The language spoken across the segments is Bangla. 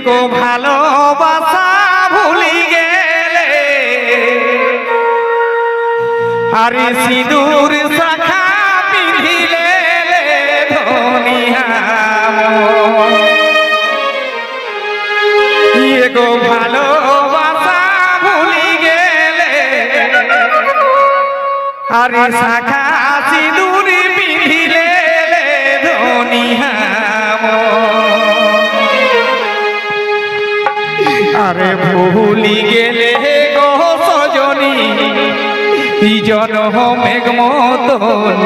গো ভালোবাসা ভুলি গেলে আরে সিঁদুর শাখা পিঁধিলে ধনিয়া গো ভালোবাসা ভুলি গেলে আরে শাখা সিঁদুর পিঁধিলে ধনিয়া আরে ভুলি গেলে গো সজনী জনমেঘ মতন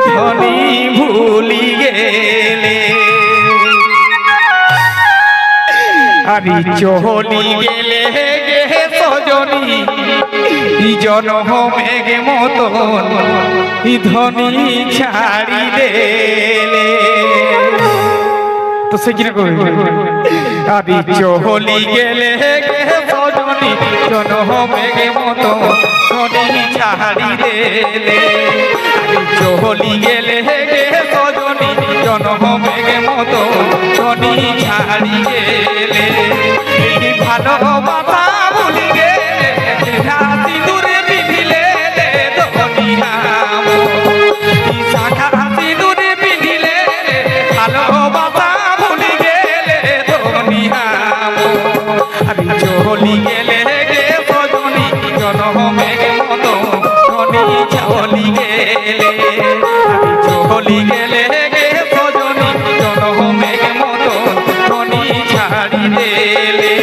ধনী ভুলি গেলে আরে চলি গেলে গে সজনী জনমেঘ মতন ধনী ছাড়ি দেলে তো সে কিনা করবে আরে চলি গেলে গে সজনী জনমেঘ মতন ধনী ছাড়ি দেলে আরে চলি গেলে গে সজনী জনমেঘ মতন ধনী ছাড়ি দেলে ভালোবাসা ভুলি গেলে সিঁদুরে পিঁধিলে ধনিয়া শাখা সিঁদুরে পিঁধিলে ভালোবাসা ভুলি গেলে ধনিয়া আমি চলি গেলে গে সজনী জনমেঘ মতো ধনী চলি গেলে আমি চলি গেলে গে সজনী জনমেঘ মতো ধনী ছাড়ি দেলে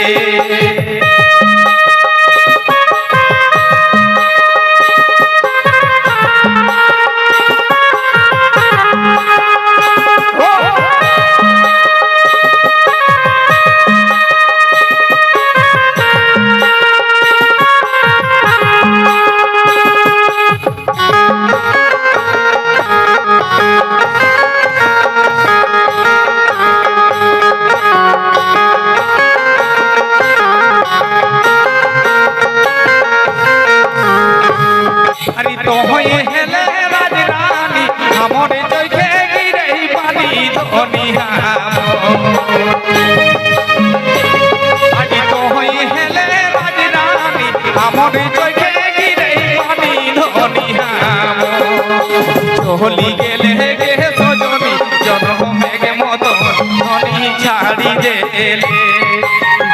চলি গেলে গে সজনী জনমেঘ মতন ধনী ছাড়ি দেলে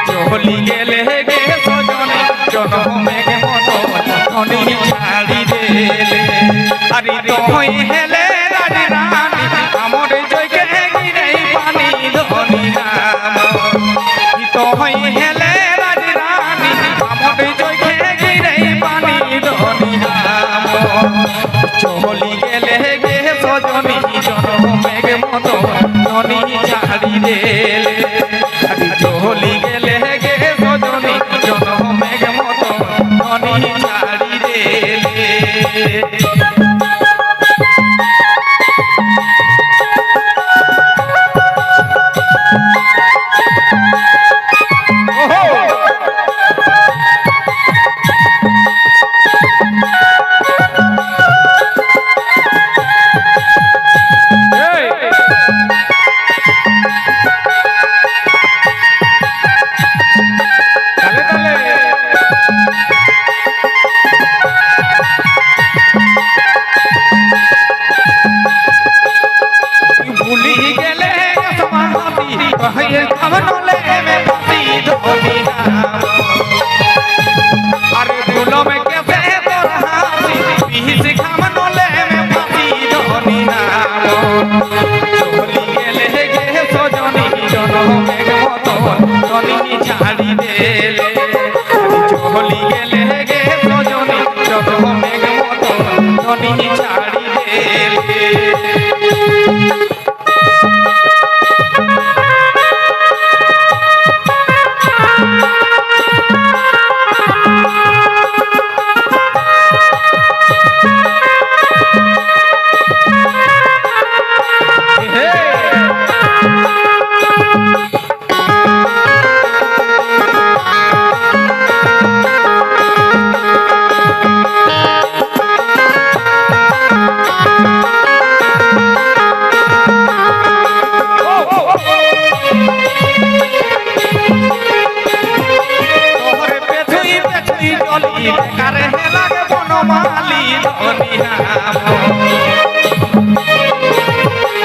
চলি গেলে গে সজনী জনমেঘ মতন ধনী ছাড়ি দেলে আরে তুই হেলে রানী রানী আমার জয়কে গিরে পানি ধনী নাম তুই হেলে রানী রানী আমার জয়কে গিরে পানি ধনী নাম চলি গেলে গে সজনী জনমেঘ মতো ধনী ছাড়ি দেলে চলি গেলে গে সজনী জনমেঘ মতো ধনী ছাড়ি দেলে ছাড়ি দেলে চলি গেলে গে সজনী জনমেঘ মতো ধনী ছাড়ি দেলে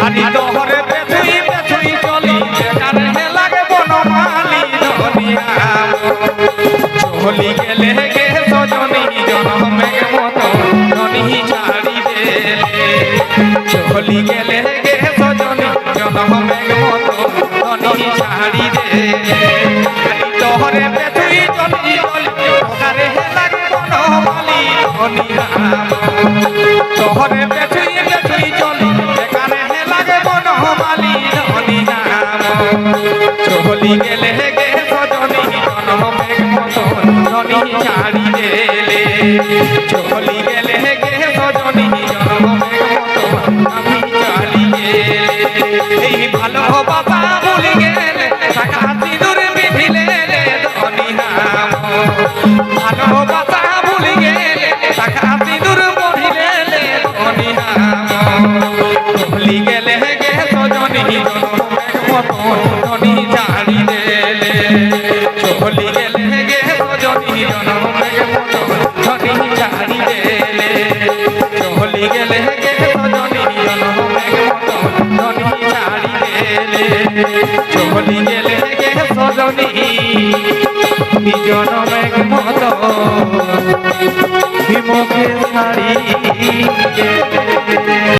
আরে তোহরে পেছুই পেছুই চলি বেকার হে লাগে বনমালী ধনিয়া চলি গেলে গে সজনী জনমের মতো ধনী ছাড়ি দেলে চলি গেলে গে সজনী জনমের মতো ধনী ছাড়ি দেলে তোহরে পেছুই চলি চলি বেকার হে লাগে বনমালী ধনিয়া তোহরে পেছুই পেছুই চলি বেকার হে লাগে বনমালী ধনিয়া চলি গেলে গে সজনী জনমের মতো ধনী ছাড়ি দেলে চলি গেলে গে সজনী জনমের মতো আমি চালি গেলে এই ভালোবাসা ভুলে গেলে শাখা সিঁদুর বিধিলে ধনী নাম ভালোবাসা ভুলে গেলে শাখা সিঁদুর বধিলে ধনী নাম ভুলি গেলে গে সজনী জনমের মতো ধনী ছাড়ি দেলে চলি গেলে গে সজনী জনমের মতো ধনী ছাড়ি দেলে চলি গেলে গে সজনী জনমের মতো ধনী ছাড়ি দেলে চলি গেলে গে সজনী জনমের মতো